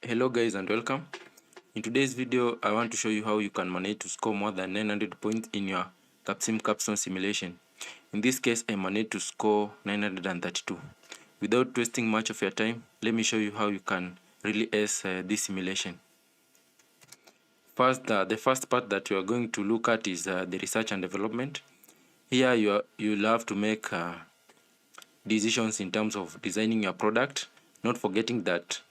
Hello guys and welcome. In today's video I want to show you how you can manage to score more than 900 points in your CapSim capstone simulation. In this case I managed to score 932. Without wasting much of your time, let me show you how you can really ace this simulation. First, the first part that you are going to look at is the research and development. Here you'll have to make decisions in terms of designing your product, not forgetting that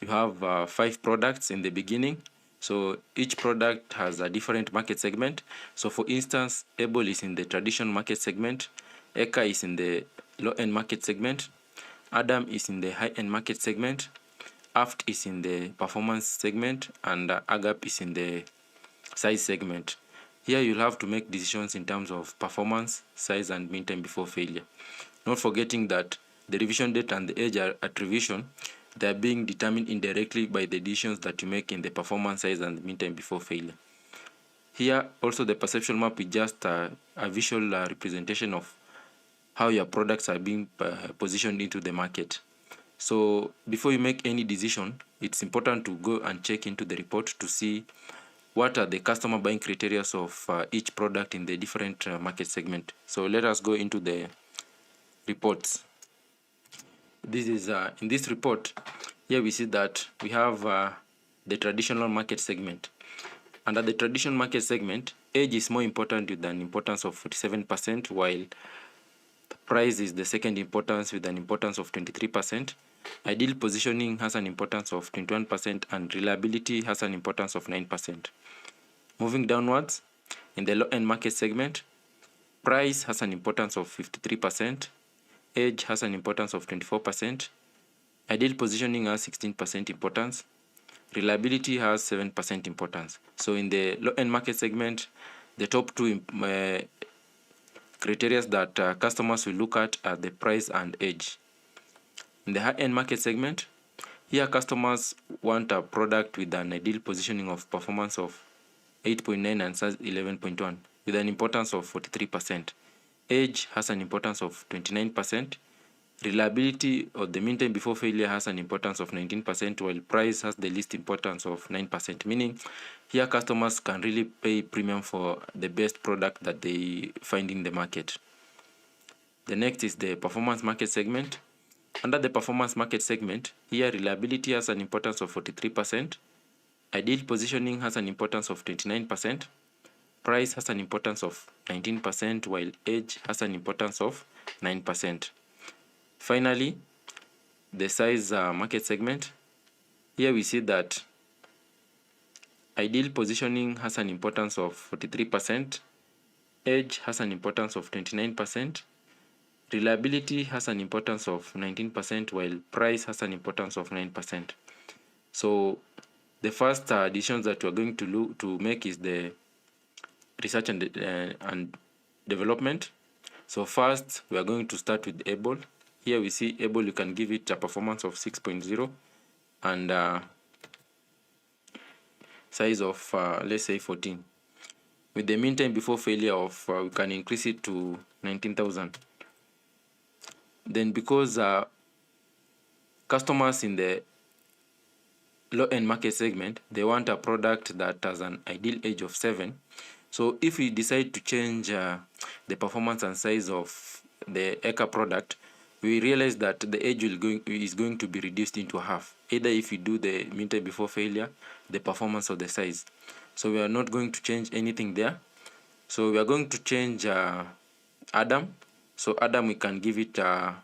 you have 5 products in the beginning, so each product has a different market segment. So for instance, Able is in the traditional market segment, Eka is in the low-end market segment, Adam is in the high-end market segment, Aft is in the performance segment, and Agap is in the size segment. Here you'll have to make decisions in terms of performance, size, and mean time before failure. Not forgetting that the revision date and the age at revision, they are being determined indirectly by the decisions that you make in the performance, size, and mean time before failure. Here also the perception map is just a visual representation of how your products are being positioned into the market. So before you make any decision, it's important to go and check into the report to see what are the customer buying criteria of each product in the different market segment. So let us go into the reports. This is in this report. Here we see that we have the traditional market segment. Under the traditional market segment, age is more important with an importance of 47%, while price is the second importance with an importance of 23%. Ideal positioning has an importance of 21%, and reliability has an importance of 9%. Moving downwards, in the low-end market segment, price has an importance of 53%, age has an importance of 24%, ideal positioning has 16% importance, reliability has 7% importance. So in the low-end market segment, the top two criteria that customers will look at are the price and age. In the high-end market segment, here customers want a product with an ideal positioning of performance of 8.9 and size 11.1 with an importance of 43%. Age has an importance of 29%. Reliability or the mean time before failure has an importance of 19%, while price has the least importance of 9%, meaning here customers can really pay premium for the best product that they find in the market. The next is the performance market segment. Under the performance market segment, here reliability has an importance of 43%, ideal positioning has an importance of 29%, price has an importance of 19%, while age has an importance of 9%. Finally, the size market segment. Here we see that ideal positioning has an importance of 43%, age has an importance of 29%, reliability has an importance of 19%, while price has an importance of 9%. So the first decisions that we're going to make is the research and development. So first we are going to start with Able. Here we see Able, you can give it a performance of 6.0 and size of let's say 14. With the mean time before failure of we can increase it to 19,000. Then because customers in the low-end market segment, they want a product that has an ideal age of 7. So if we decide to change the performance and size of the Eka product, we realize that the age is going to be reduced into half, either if we do the mean time before failure, the performance, or the size. So we are not going to change anything there. So we are going to change Adam. So Adam we can give it a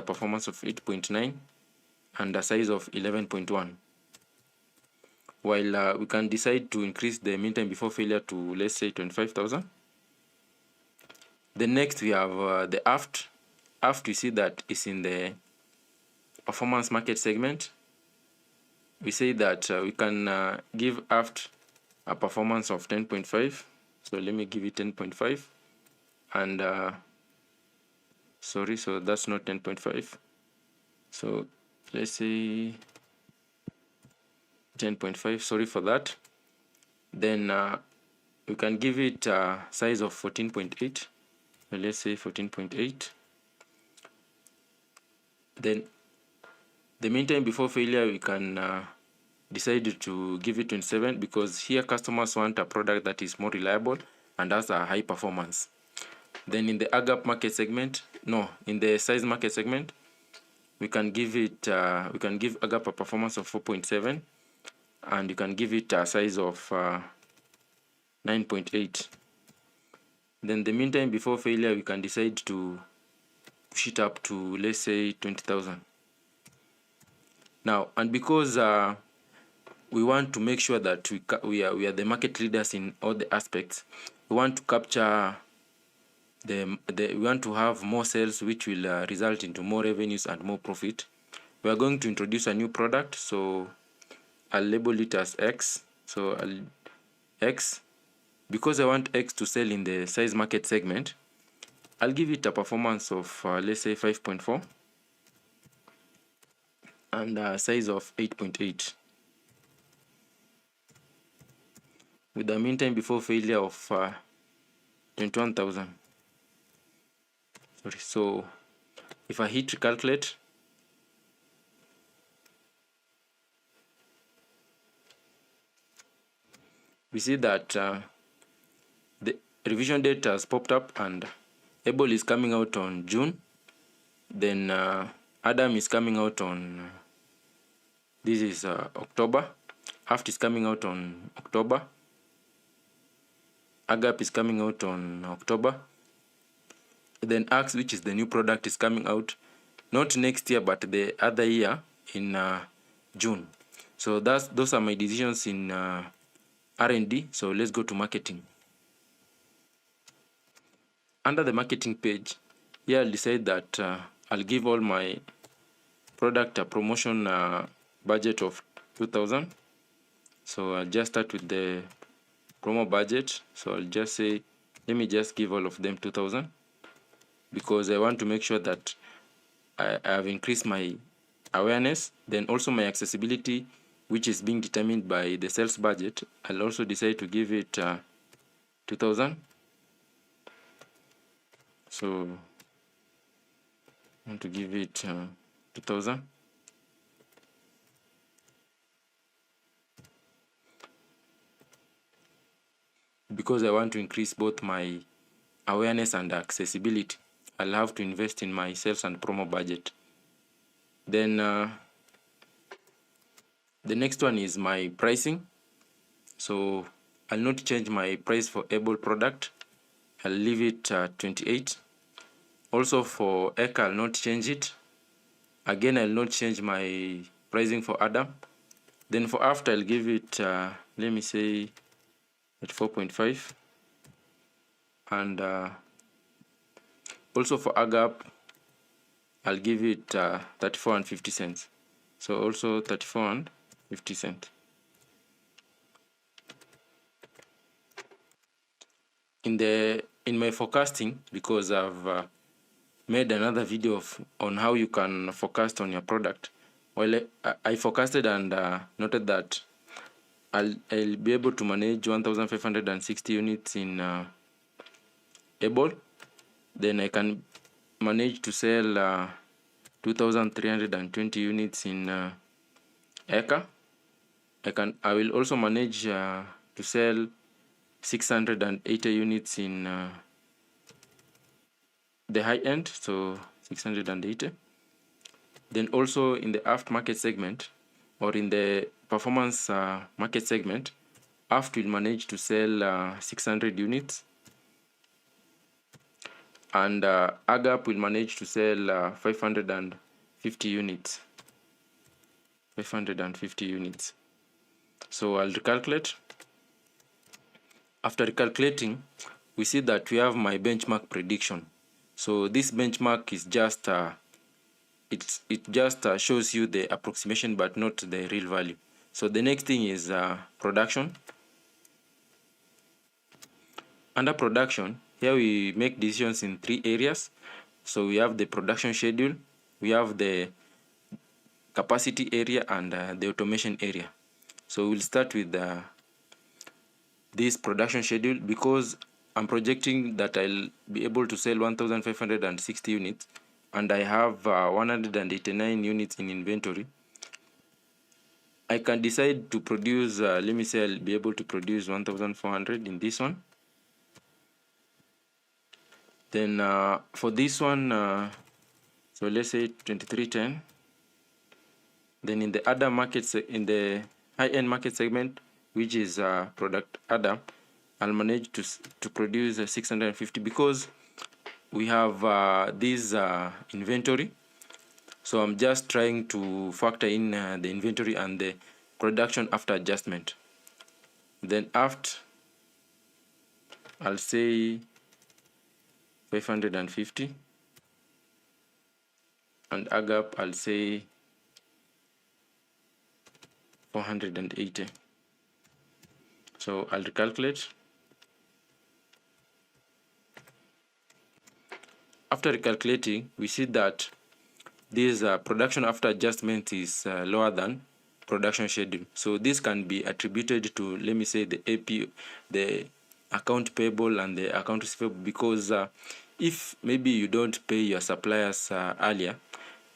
performance of 8.9 and a size of 11.1. While we can decide to increase the mean time before failure to, let's say, 25,000. Then next we have the Aft. Aft, we see that is in the performance market segment. We say that we can give Aft a performance of 10.5. So let me give it 10.5. And sorry, so that's not 10.5. So let's say 10.5, sorry for that. Then we can give it a size of 14.8. Let's say 14.8. Then The mean time before failure, we can decide to give it 27 because here customers want a product that is more reliable and has a high performance. Then in the AGAP market segment, in the size market segment, we can give it we can give AGAP a performance of 4.7, and you can give it a size of 9.8. Then the mean time before failure, we can decide to push it up to, let's say, 20,000. Now, and because we want to make sure that we are the market leaders in all the aspects, we want to capture we want to have more sales, which will result into more revenues and more profit. We are going to introduce a new product, so I'll label it as X. So X, because I want X to sell in the size market segment, I'll give it a performance of let's say 5.4 and a size of 8.8 with a mean time before failure of 21,000. So if I hit recalculate, we see that the revision date has popped up and Able is coming out on June. Then Adam is coming out on this is October. Aft is coming out on October. AGAP is coming out on October. Then Axe, which is the new product, is coming out not next year but the other year in June. So those are my decisions in R&D. So let's go to marketing. Under the marketing page, here I'll decide that I'll give all my product a promotion budget of 2,000. So I'll just start with the promo budget. So I'll just say, let me just give all of them 2,000 because I want to make sure that I have increased my awareness. Then also my accessibility, which is being determined by the sales budget, I'll also decide to give it 2,000. So I want to give it 2,000. Because I want to increase both my awareness and accessibility, I'll have to invest in my sales and promo budget. Then the next one is my pricing. So I'll not change my price for Able product. I'll leave it 28. Also for Eka, I'll not change it. Again, I'll not change my pricing for Adam. Then for After, I'll give it, let me say, at 4.5. And also for AGAP, I'll give it 34 and 50 cents. So also 34 and 50 cents. In my forecasting, because I've made another video on how you can forecast on your product. Well, I forecasted and noted that I'll be able to manage 1,560 units in Able. Then I can manage to sell 2,320 units in Eka. I will also manage to sell 680 units in the high end, so 680. Then also in the Aft market segment, or in the performance market segment, Aft will manage to sell 600 units, and AGAP will manage to sell 550 units. 550 units. So I'll recalculate. After recalculating, we see that we have my benchmark prediction. So this benchmark is just it just shows you the approximation but not the real value. So the next thing is production. Under production, here we make decisions in 3 areas. So we have the production schedule, we have the capacity area, and the automation area. So we'll start with this production schedule. Because I'm projecting that I'll be able to sell 1,560 units and I have 189 units in inventory. I can decide to produce, let me say I'll be able to produce 1400 in this one. Then for this one, so let's say 2310. Then in the other markets, in the high-end market segment, which is product other, I'll manage to produce 650 because we have this inventory. So I'm just trying to factor in the inventory and the production after adjustment. Then aft, I'll say 550, and agap I'll say 480. So I'll recalculate. After recalculating, we see that this production after adjustment is lower than production schedule. So this can be attributed to, let me say, the AP, the account payable and the account receivable, because if maybe you don't pay your suppliers earlier,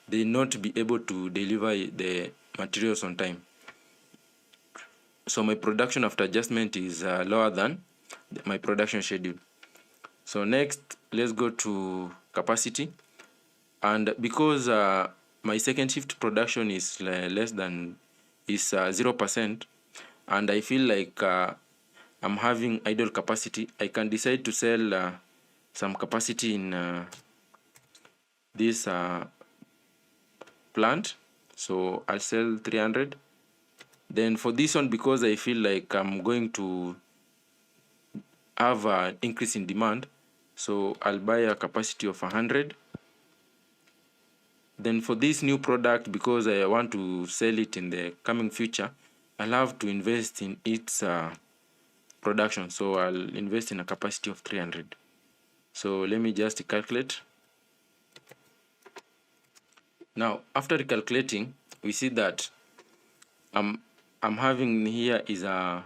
they not be able to deliver the materials on time. So my production after adjustment is lower than my production schedule. So next, let's go to capacity. And because my second shift production is less than 0%, and I feel like I'm having idle capacity, I can decide to sell some capacity in this plant. So I'll sell 300. Then for this one, because I feel like I'm going to have an increase in demand, so I'll buy a capacity of 100. Then for this new product, because I want to sell it in the coming future, I'll have to invest in its production. So I'll invest in a capacity of 300. So let me just calculate. Now, after recalculating, we see that I'm having here is the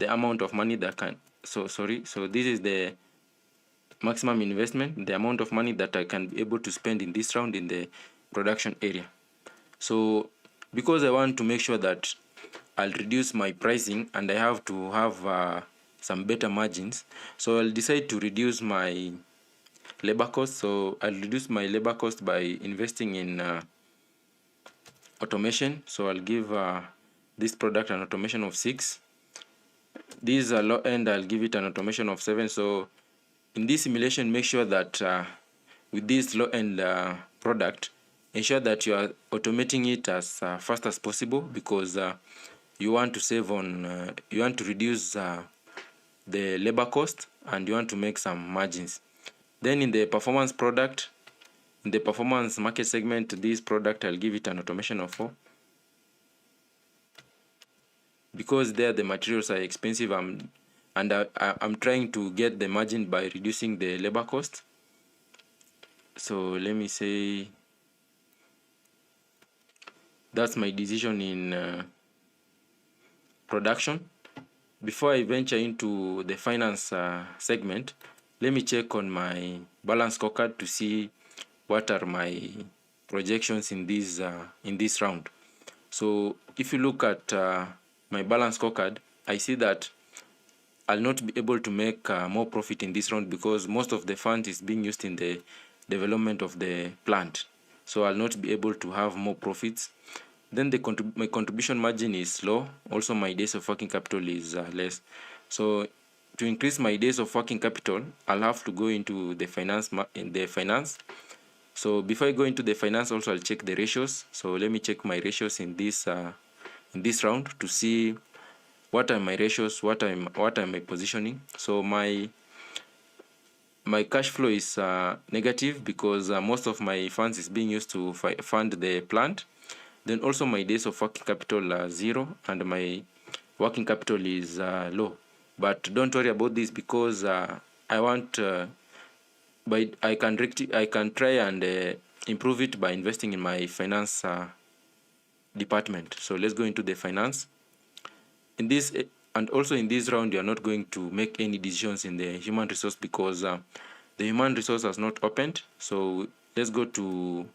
amount of money that can, so this is the maximum investment, the amount of money that I can be able to spend in this round in the production area. So because I want to make sure that I'll reduce my pricing and I have to have some better margins, so I'll decide to reduce my labor cost. So I'll reduce my labor cost by investing in automation. So I'll give this product an automation of 6. This low end, I'll give it an automation of 7. So in this simulation, make sure that with this low end product, ensure that you are automating it as fast as possible, because you want to save on, you want to reduce the labor cost, and you want to make some margins. Then in the performance product, in the performance market segment, this product I'll give it an automation of 4, because there the materials are expensive, and I'm trying to get the margin by reducing the labor cost. So let me say that's my decision in production. Before I venture into the finance segment, let me check on my balance scorecard to see what are my projections in this round. So if you look at my balance scorecard, I see that I'll not be able to make more profit in this round, because most of the fund is being used in the development of the plant. So I'll not be able to have more profits. Then my contribution margin is low. Also, my days of working capital is less. So to increase my days of working capital, I'll have to go into the finance. So before I go into the finance, also I'll check the ratios. So let me check my ratios in this round to see what are my ratios, what am I positioning. So my cash flow is negative, because most of my funds is being used to fund the plant. Then also my days of working capital are 0, and my working capital is low. But don't worry about this, because I want I can try and improve it by investing in my finance department. So let's go into the finance. In this and also in this round, you are not going to make any decisions in the human resource, because the human resource has not opened. So let's go to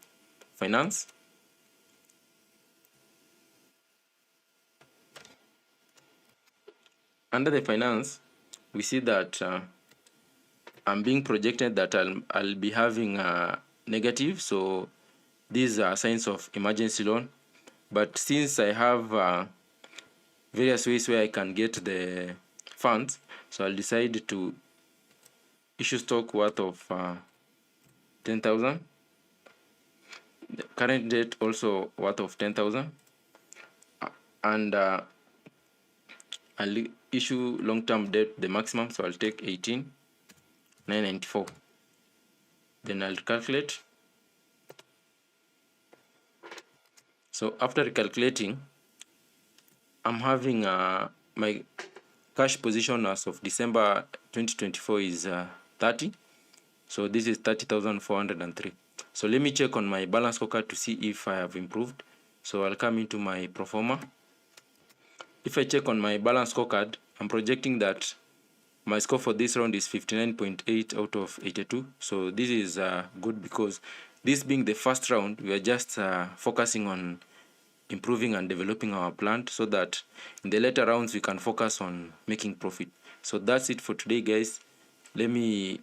finance. Under the finance, we see that I'm being projected that I'll be having a negative, so these are signs of emergency loan. But since I have various ways where I can get the funds, so I'll decide to issue stock worth of 10,000. The current debt also worth of 10,000, and I'll issue long-term debt the maximum, so I'll take 18,994. Then I'll calculate. So after calculating, I'm having my cash position as of December 2024 is 30. So this is 30,403. So let me check on my balance scorecard to see if I have improved. So I'll come into my pro forma. If I check on my balance scorecard, I'm projecting that my score for this round is 59.8 out of 82. So this is good, because this being the first round, we are just focusing on improving and developing our plant, so that in the later rounds we can focus on making profit. So that's it for today, guys. Let me